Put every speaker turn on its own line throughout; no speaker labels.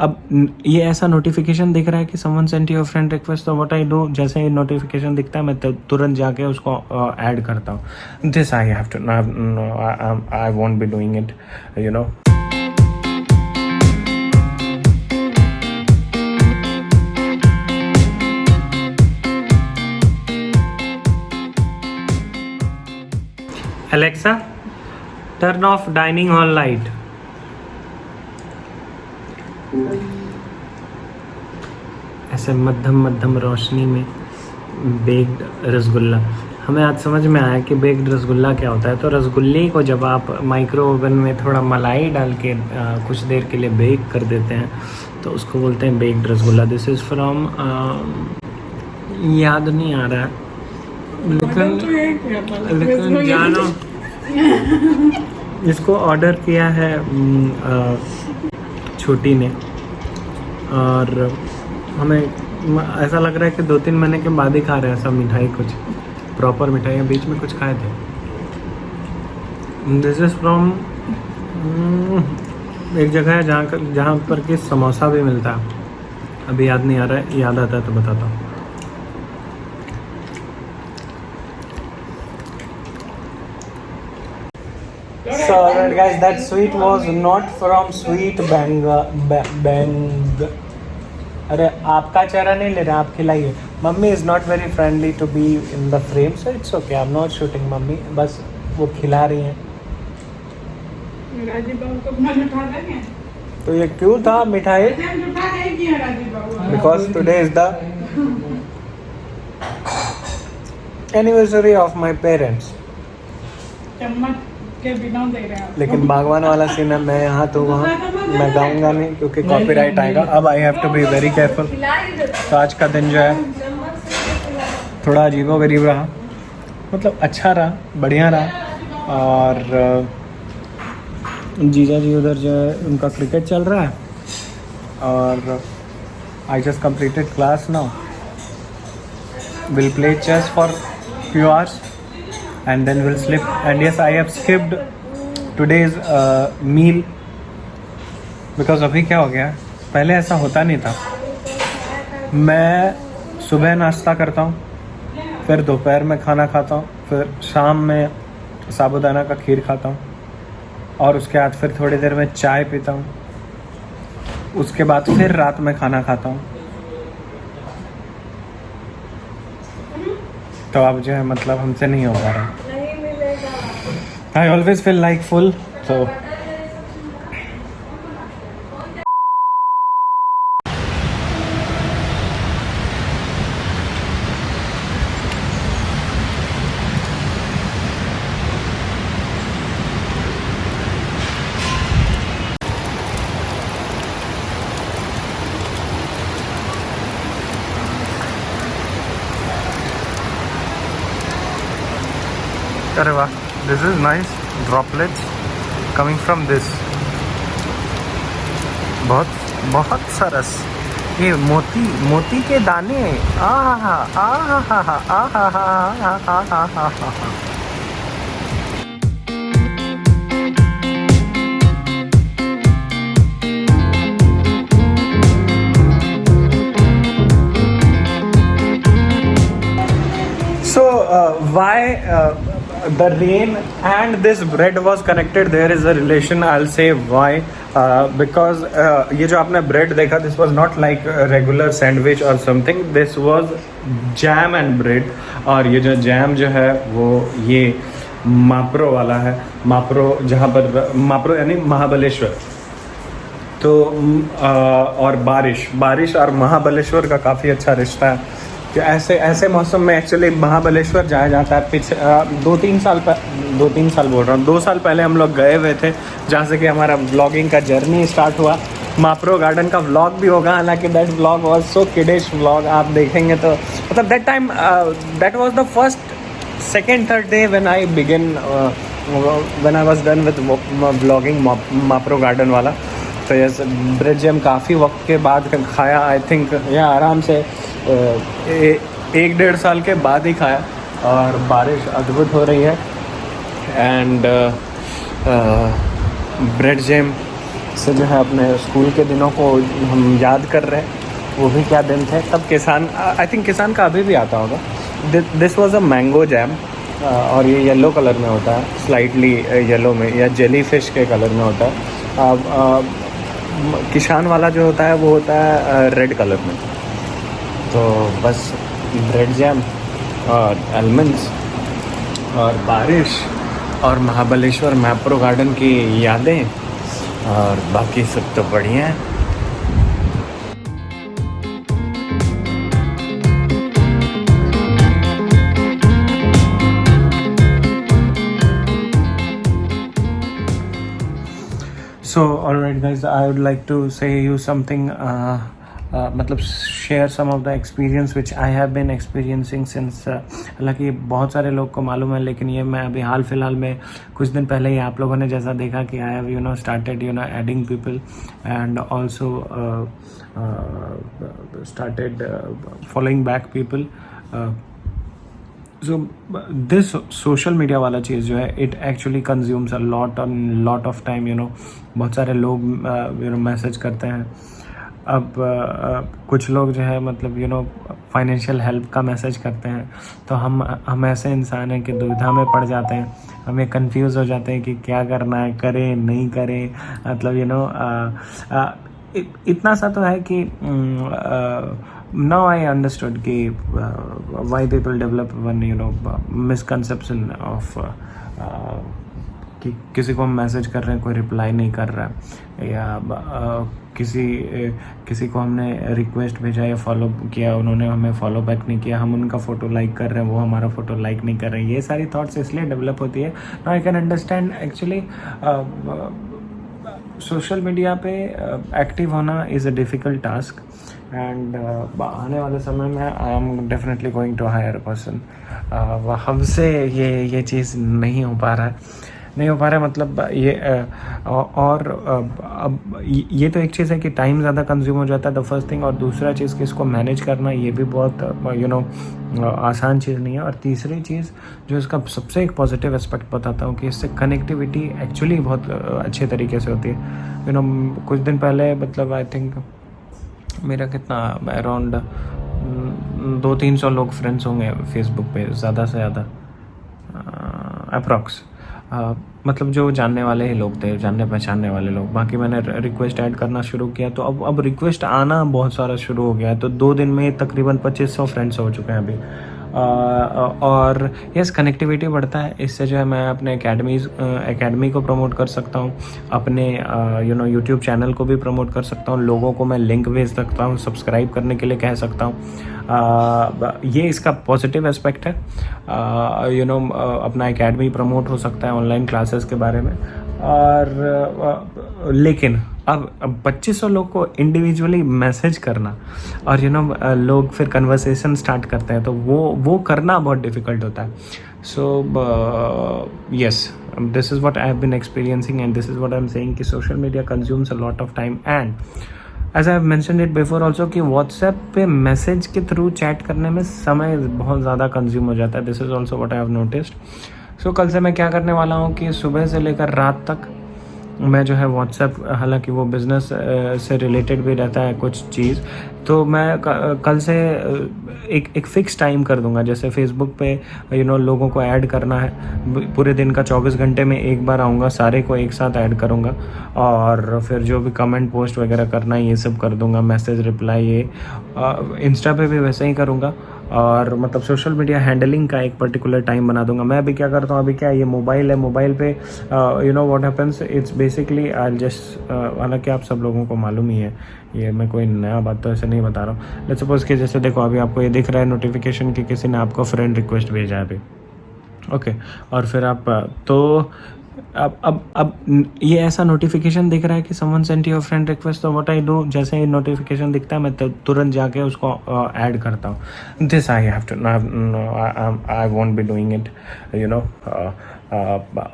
ये ऐसा नोटिफिकेशन दिख रहा है कि someone sent your friend request, तो व्हाट आई डू, जैसे ही नोटिफिकेशन दिखता है मैं तुरंत जाके उसको ऐड करता हूँ. This I have to, I won't be doing it, you know. Alexa, turn off dining hall light. ऐसे मध्यम मध्यम रोशनी में बेक्ड रसगुल्ला. हमें आज समझ में आया कि बेक्ड रसगुल्ला क्या होता है. तो रसगुल्ले को जब आप माइक्रो ओवन में थोड़ा मलाई डाल के कुछ देर के लिए बेक कर देते हैं तो उसको बोलते हैं baked rasgulla. This is from, याद नहीं आ रहा है, लेकिन जानो इसको ऑर्डर किया है छोटी ने, और हमें ऐसा लग रहा है कि 2-3 महीने के बाद ही खा रहे हैं सब मिठाई, कुछ प्रॉपर मिठाई. बीच में कुछ खाए थे. दिस इज़ फ्रॉम एक जगह है जहाँ पर कि समोसा भी मिलता है. अभी याद नहीं आ रहा है, याद आता है तो बताता हूँ. So alright guys, that sweet was not from Sweet Bang. अरे आपका चेहरा नहीं ले रहे, आप खिलाइए. Mummy is not very friendly to be in the frame, so it's okay, I am not shooting mummy, बस वो खिला रही हैं. तो ये क्यों था मिठाई? Because today is the anniversary of my parents. लेकिन बागवान वाला सीन है, मैं यहाँ तो वहाँ मैं गाऊंगा नहीं क्योंकि कॉपीराइट आएगा. अब I have to be very careful. तो आज का दिन जो है थोड़ा अजीबोगरीब रहा, मतलब अच्छा रहा, बढ़िया रहा. और जीजा जी उधर जो है उनका क्रिकेट चल रहा है, और I just completed class now. Will play chess for few hours and then we'll sleep. And yes, I have skipped today's meal because अभी क्या हो गया, पहले ऐसा होता नहीं था. मैं सुबह नाश्ता करता हूँ, फिर दोपहर में खाना खाता हूँ, फिर शाम में साबूदाना का खीर खाता हूँ, और उसके बाद फिर थोड़ी देर में चाय पीता हूँ, उसके बाद फिर रात में खाना खाता हूँ. तो अब जो है मतलब हमसे नहीं हो पा रहा. I always feel like full. तो अरे वाह, this is nice. Droplets coming from this. बहुत बहुत सरस. ये मोती के दाने. आहा आहा आहा आहा आहा आहा. So why the rain and this bread was connected? There is a relation. I'll say why. Because ये जो आपने bread देखा, this was not like a regular sandwich or something. This was jam and bread. और ये जो jam जो है वो ये माप्रो वाला है. माप्रो जहाँ पर माप्रो यानी महाबलेश्वर. तो और बारिश और महाबलेश्वर का काफ़ी अच्छा रिश्ता है. कि ऐसे मौसम में एक्चुअली महाबलेश्वर जाया जाता है. पिछले 2-3 साल बोल रहा हूँ, 2 साल पहले हम लोग गए हुए थे, जहाँ से कि हमारा व्लॉगिंग का जर्नी स्टार्ट हुआ. माप्रो गार्डन का व्लॉग भी होगा, हालांकि that vlog was so kiddish vlog. आप देखेंगे तो मतलब that time that was the first second third day when I was done with vlogging Mapro garden वाला. तो यस, ब्रेड जैम काफ़ी वक्त के बाद खाया. आई थिंक यह आराम से 1-1.5 साल के बाद ही खाया. और बारिश अद्भुत हो रही है. एंड ब्रेड जैम से जो है अपने स्कूल के दिनों को हम याद कर रहे हैं। वो भी क्या दिन थे तब। किसान, आई थिंक किसान का अभी भी आता होगा। This was a mango jam, और ये येलो कलर में होता है, स्लाइटली येलो में, या जेली फिश के कलर में होता है। किसान वाला जो होता है वो होता है रेड कलर में। तो बस ब्रेड जैम और आलमंड्स और बारिश और महाबलेश्वर मैप्रो गार्डन की यादें, और बाकी सब तो बढ़िया है। So, alright guys, I would like to say you something, मतलब share some of the experience which I have been experiencing since, हालांकि बहुत सारे लोग को मालूम है, लेकिन ये मैं अभी हाल फिलहाल में कुछ दिन पहले ही आप लोगों ने जैसा देखा कि I have started adding people, and also started following back people. So this social media वाला चीज़ जो है, it actually consumes a lot of time, बहुत सारे लोग मैसेज करते हैं। अब कुछ लोग जो है मतलब फाइनेंशियल हेल्प का मैसेज करते हैं, तो हम ऐसे इंसान हैं कि दुविधा में पड़ जाते हैं, हमें कंफ्यूज हो जाते हैं कि क्या करना है, करें नहीं करें। मतलब इतना सा तो है कि now I understood कि why people develop one misconception of कि किसी को हम मैसेज कर रहे हैं, कोई रिप्लाई नहीं कर रहा है, या किसी को हमने रिक्वेस्ट भेजा या फॉलो किया, उन्होंने हमें फॉलो बैक नहीं किया, हम उनका फ़ोटो लाइक कर रहे हैं, वो हमारा फ़ोटो लाइक नहीं कर रहे हैं। ये सारी थॉट्स इसलिए डेवलप होती है। Now I can understand actually social media पे एक्टिव होना is a difficult task, and आने वाले समय में I am definitely going to hire a person. हमसे ये चीज़ नहीं हो पा रहा है, मतलब ये और अब ये तो एक चीज़ है कि टाइम ज़्यादा कंज्यूम हो जाता है, द फर्स्ट थिंग, और दूसरा चीज़ कि इसको मैनेज करना ये भी बहुत आसान चीज़ नहीं है। और तीसरी चीज़ जो इसका सबसे एक पॉजिटिव एस्पेक्ट बताता हूँ कि इससे कनेक्टिविटी एक्चुअली बहुत अच्छे तरीके से होती है। कुछ दिन पहले मतलब आई थिंक मेरा कितना अराउंड 200-300 लोग फ्रेंड्स होंगे फेसबुक पे, ज़्यादा से ज़्यादा अप्रॉक्स, मतलब जो जानने वाले ही लोग थे, जानने पहचानने वाले लोग। बाकी मैंने रिक्वेस्ट ऐड करना शुरू किया, तो अब रिक्वेस्ट आना बहुत सारा शुरू हो गया है। तो 2 दिन में तकरीबन 2500 फ्रेंड्स हो चुके हैं अभी। और यस, कनेक्टिविटी बढ़ता है, इससे जो है मैं अपने एकेडमी को प्रमोट कर सकता हूँ, अपने यूट्यूब चैनल को भी प्रमोट कर सकता हूँ, लोगों को मैं लिंक भेज सकता हूँ, सब्सक्राइब करने के लिए कह सकता हूँ। ये इसका पॉजिटिव एस्पेक्ट है। अपना एकेडमी प्रमोट हो सकता है ऑनलाइन क्लासेस के बारे में। और लेकिन अब 2500 लोग को इंडिविजुअली मैसेज करना, और लोग फिर कन्वर्सेशन स्टार्ट करते हैं, तो वो करना बहुत डिफ़िकल्ट होता है। So yes, this is what I have been experiencing, and this is what I am saying कि social media consumes a lot of time, and as I have mentioned it before also कि WhatsApp पे message के through chat करने में समय बहुत ज़्यादा consume हो जाता है। This is also what I have noticed. So कल से मैं क्या करने वाला हूँ कि सुबह से लेकर रात तक मैं जो है व्हाट्सएप, हालांकि वो बिज़नेस से रिलेटेड भी रहता है कुछ चीज़, तो मैं कल से एक फ़िक्स टाइम कर दूंगा। जैसे फेसबुक पे लोगों को ऐड करना है, पूरे दिन का 24 घंटे में एक बार आऊँगा, सारे को एक साथ ऐड करूँगा, और फिर जो भी कमेंट पोस्ट वगैरह करना है ये सब कर दूँगा, मैसेज रिप्लाई ये। इंस्टा पे भी वैसे ही करूँगा, और मतलब सोशल मीडिया हैंडलिंग का एक पर्टिकुलर टाइम बना दूंगा। मैं अभी क्या करता हूँ, अभी क्या ये मोबाइल है, मोबाइल पे what happens, it's basically I just, हालांकि आप सब लोगों को मालूम ही है, ये मैं कोई नया बात तो ऐसे नहीं बता रहा हूँ। लेट्स सपोज कि जैसे देखो अभी आपको ये दिख रहा है नोटिफिकेशन कि किसी ने आपको फ्रेंड रिक्वेस्ट भेजा है अभी, ओके, और फिर आप तो अब ये ऐसा नोटिफिकेशन दिख रहा है कि someone sent your friend request, तो व्हाट आई डू, जैसे ही नोटिफिकेशन दिखता है मैं तुरंत जाके उसको ऐड करता हूँ। This I have to, I won't be doing it,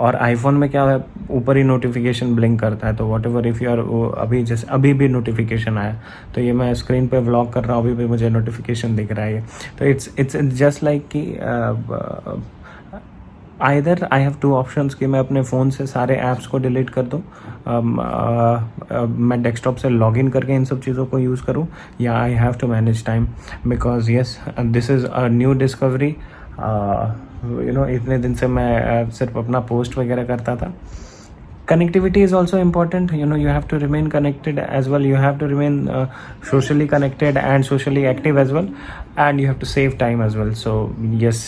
और आईफोन में क्या है, ऊपर ही नोटिफिकेशन ब्लिंक करता है, तो whatever if you are, अभी जैसे अभी भी नोटिफिकेशन आया, तो ये मैं स्क्रीन पे व्लॉग कर रहा हूँ, अभी भी मुझे नोटिफिकेशन दिख रहा है। तो इट्स जस्ट लाइक कि either I have two options कि मैं अपने फ़ोन से सारे ऐप्स को डिलीट कर दूँ, मैं डेस्कटॉप से लॉगिन करके इन सब चीज़ों को यूज़ करूँ, या I have to manage time because yes this is a new discovery. इतने दिन से मैं सिर्फ अपना पोस्ट वगैरह करता था। Connectivity is also important. You have to remain connected as well. You have to remain socially connected and socially active as well, and you have to save time as well. So yes,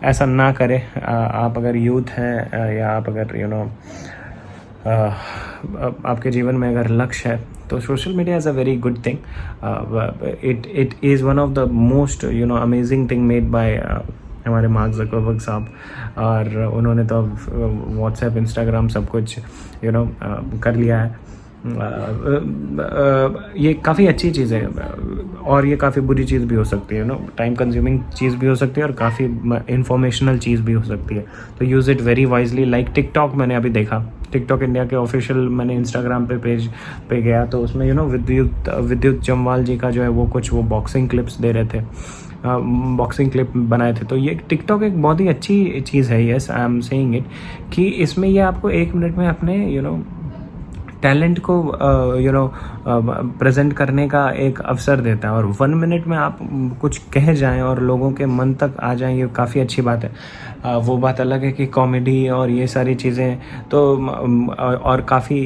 ऐसा ना करें। आप अगर youth हैं या आप अगर आपके जीवन में अगर लक्ष्य है तो social media is a very good thing. It is one of the most amazing thing made by हमारे मार्क ज़करबर्ग साहब, और उन्होंने तो अब व्हाट्सएप, इंस्टाग्राम सब कुछ कर लिया है। ये काफ़ी अच्छी चीज़ है और ये काफ़ी बुरी चीज़ भी हो सकती है, टाइम कंज्यूमिंग चीज़ भी हो सकती है और काफ़ी इंफॉर्मेशनल चीज़ भी हो सकती है। तो use it very wisely. Like TikTok मैंने अभी देखा, टिकटॉक इंडिया के ऑफिशियल मैंने इंस्टाग्राम पे पेज पे गया तो उसमें विद्युत जम्वाल जी का जो है वो बॉक्सिंग क्लिप्स दे रहे थे, बॉक्सिंग क्लिप बनाए थे। तो ये टिकटॉक एक बहुत ही अच्छी चीज़ है, yes I am saying it, कि इसमें ये आपको 1 मिनट में अपने टैलेंट को प्रेजेंट करने का एक अवसर देता है, और 1 मिनट में आप कुछ कह जाएं और लोगों के मन तक आ जाएं, ये काफ़ी अच्छी बात है। वो बात अलग है कि कॉमेडी और ये सारी चीज़ें तो और काफ़ी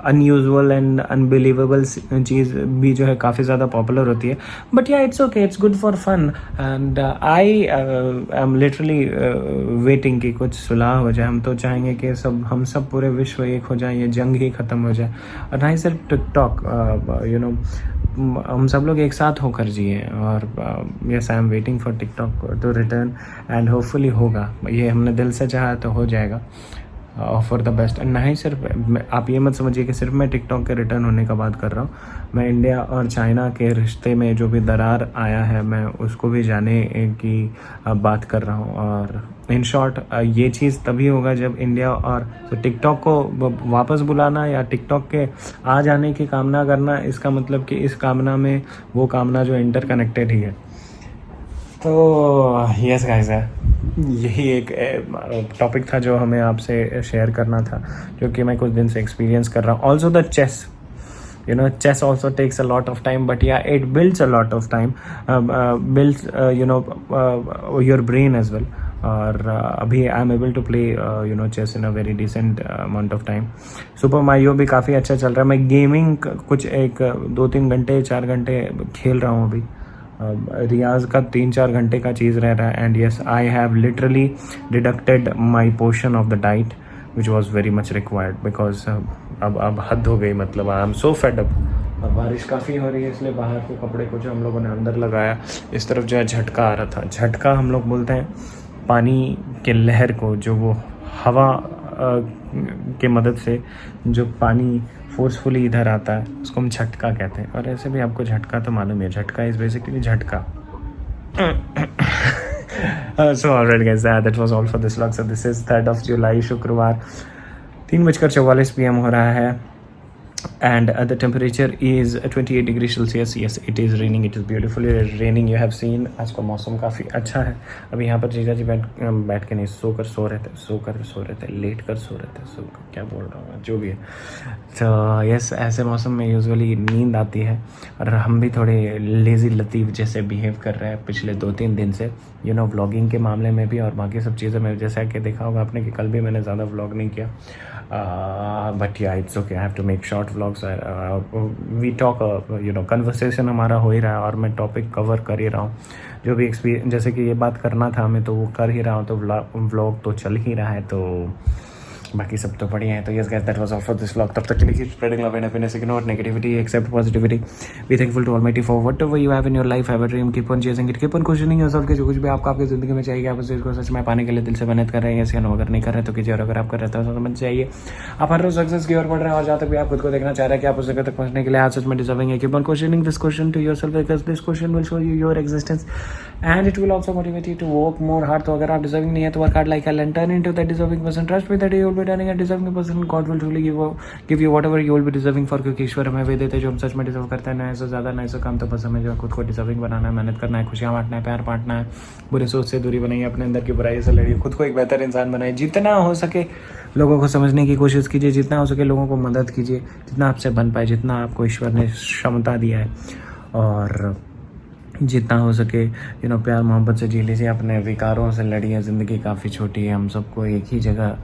अनयूजुअल एंड अनबिलीवेबल चीज़ भी जो है काफ़ी ज़्यादा पॉपुलर होती है, but yeah it's okay, it's good for fun. And I am literally waiting कि कुछ सुलह हो जाए। हम तो चाहेंगे कि हम सब पूरे विश्व एक हो जाए, ये जंग ही ख़त्म हो जाए, और ना ही सिर्फ टिकटॉक, हम सब लोग एक साथ होकर जिए। और yes I am waiting for TikTok to return and hopefully होगा। ये हमने दिल से चाहा तो हो जाएगा, फॉर द बेस्ट। ना ही सिर्फ आप ये मत समझिए कि सिर्फ मैं टिकटॉक के रिटर्न होने का बात कर रहा हूँ, मैं इंडिया और चाइना के रिश्ते में जो भी दरार आया है मैं उसको भी जाने की बात कर रहा हूँ। और इन शॉर्ट ये चीज़ तभी होगा जब इंडिया और टिकटॉक को वापस बुलाना या टिकटॉक के आ जाने की कामना करना, इसका मतलब कि इस कामना में वो कामना जो इंटरकनेक्टेड ही है। तो यस गाइस, यही एक टॉपिक था जो हमें आपसे शेयर करना था, जो कि मैं कुछ दिन से एक्सपीरियंस कर रहा हूँ। Also the chess, chess also takes a lot of time, but yeah, it builds a lot of time, builds your brain as well. और अभी I am able to play chess in a very decent amount of time. Super Mario भी काफ़ी अच्छा चल रहा है। मैं gaming कुछ 2-3 घंटे 4 घंटे खेल रहा हूँ अभी। रियाज का 3-4 घंटे का चीज़ रह रहा है। And yes, I have literally deducted my portion of the diet which was very much required, because अब हद हो गई, मतलब I am so fed up. अब बारिश काफ़ी हो रही है, इसलिए बाहर के कपड़े को जो हम लोगों ने अंदर लगाया, इस तरफ जो है झटका आ रहा था। झटका हम लोग बोलते हैं पानी के लहर को, जो वो हवा के मदद से जो पानी फोर्सफुली इधर आता है, उसको हम झटका कहते हैं। और ऐसे भी आपको झटका तो मालूम है, झटका इज़ बेसिकली झटका। So alright guys, that was all for this vlog. So this is 3rd of July, शुक्रवार 3:44 PM हो रहा है। And the temperature is 28 degrees Celsius. Yes, it is raining. It is beautifully raining. You have seen आज का मौसम काफ़ी अच्छा है। अभी यहाँ पर जीजा जी बैठ के नहीं, सो रहे थे, लेट कर सो रहे थे, क्या बोल रहा हूँ, जो भी है। तो यस, ऐसे मौसम में यूजुअली नींद आती है, और हम भी थोड़े लेज़ी लतीफ़ जैसे बिहेव कर रहे हैं पिछले 2-3 दिन से, व्लॉगिंग के मामले में भी और बाकी सब चीज़ों में। जैसा कि देखा होगा आपने कि कल भी मैंने ज़्यादा व्लॉग नहीं किया, but yeah it's okay, I have to make short vlogs. We talk, conversation हमारा हो ही रहा है और मैं टॉपिक कवर कर ही रहा हूँ। जो भी एक्सपीरियंस, जैसे कि ये बात करना था हमें, तो वो कर ही रहा हूँ, तो व्लॉग तो चल ही रहा है, तो बाकी सब तो बढ़िया है। तो yes guys, that was all for this vlog. तब तक के लिए keep spreading love and happiness, ignore negativity, accept positivity, be thankful to Almighty for whatever you have in your life, have a dream, keep on chasing it, keep on questioning yourself, कि जो कुछ भी आपको आपकी ज़िंदगी में चाहिए, आप उस चीज़ को सच में पाने के लिए दिल से मेहनत कर रहे हैं, या अगर नहीं कर रहे तो कीजिए, और अगर आप कर रहे तो समझ चाहिए आप हर रोज सक्सेस की ओर बढ़ रहे हैं। और जहाँ तक भी आप खुद को देखना चाह रहे हैं कि आप उस जगह तक पहुँचने के लिए आज सच में डिजर्विंग है, keep on questioning this question to yourself, because this question will show you your existence and it will also motivate you to work more hard. तो अगर आप डिजर्विंग नहीं है तो work hard like hell and turn into that deserving person, trust me that you will be turning a deserving person. God will truly give you whatever you will be deserving for, क्योंकि ईश्वर हमें वे देते हैं जो हम सच में deserve करते हैं। नए से ज़्यादा, नए से कम, तो बस हमें जो है खुद को डिजर्विंग बनाना है, मेहनत करना है, खुशियाँ बांटना है, प्यार बांटना है, बुरी सोच से दूरी बनाइए, अपने अंदर की बुराई से लड़िए, खुद को एक बेहतर इंसान बनाइए, जितना हो सके लोगों को समझने की कोशिश कीजिए, जितना हो सके लोगों को मदद कीजिए, जितना आपसे बन पाए, जितना आपको ईश्वर ने क्षमता दिया है, और जितना हो सके प्यार मोहब्बत से जी लीजिए, अपने विकारों से लड़िए। ज़िंदगी काफ़ी छोटी है, हम सबको एक ही जगह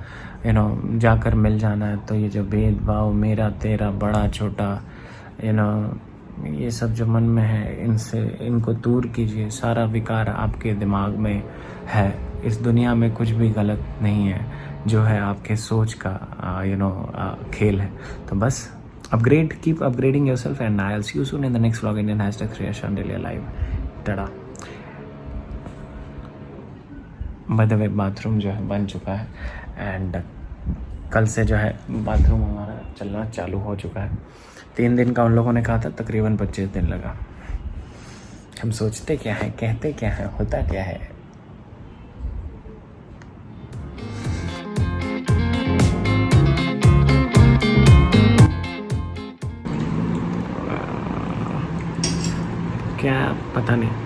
जाकर मिल जाना है। तो ये जो भेदभाव, मेरा तेरा, बड़ा छोटा, ये सब जो मन में है, इनको दूर कीजिए। सारा विकार आपके दिमाग में है। इस दुनिया में कुछ भी गलत नहीं है, जो है आपके सोच का खेल है। तो बस keep upgrading yourself, and I'll see you soon in the next vlog. Indian #3 live. Tada. By the way, bathroom जो है बन चुका है, एंड कल से जो है बाथरूम हमारा चलना चालू हो चुका है। 3 दिन का उन लोगों ने कहा था, तकरीबन 25 दिन लगा। हम सोचते क्या है, कहते क्या है, होता क्या है। क्या पता नहीं।